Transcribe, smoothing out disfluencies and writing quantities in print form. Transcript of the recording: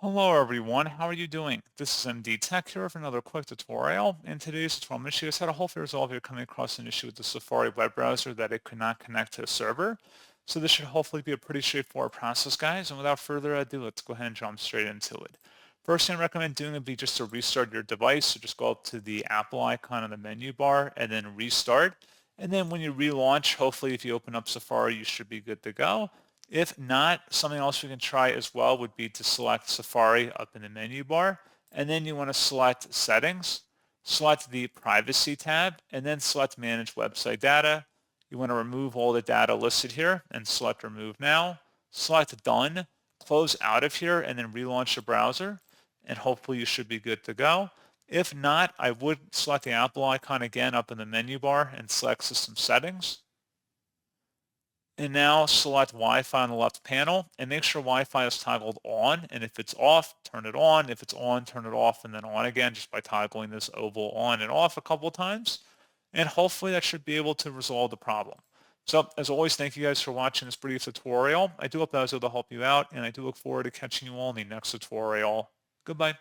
Hello everyone, how are you doing? This is MD Tech here with another quick tutorial. In today's tutorial, I'm going to show you how to hopefully resolve you're coming across an issue with the Safari web browser that it could not connect to a server. So this should hopefully be a pretty straightforward process, guys. And without further ado, let's go ahead and jump straight into it. First thing I recommend doing would be just to restart your device. So just go up to the Apple icon on the menu bar and then restart. And then when you relaunch, hopefully if you open up Safari, you should be good to go. If not, something else we can try as well would be to select Safari up in the menu bar, and then you want to select Settings, select the Privacy tab, and then select Manage Website Data. You want to remove all the data listed here and select Remove Now. Select Done, close out of here, and then relaunch the browser, and hopefully you should be good to go. If not, I would select the Apple icon again up in the menu bar and select System Settings. And now select Wi-Fi on the left panel and make sure Wi-Fi is toggled on. And if it's off, turn it on. If it's on, turn it off and then on again just by toggling this oval on and off a couple of times. And hopefully that should be able to resolve the problem. So as always, thank you guys for watching this brief tutorial. I do hope that was able to help you out, and I do look forward to catching you all in the next tutorial. Goodbye.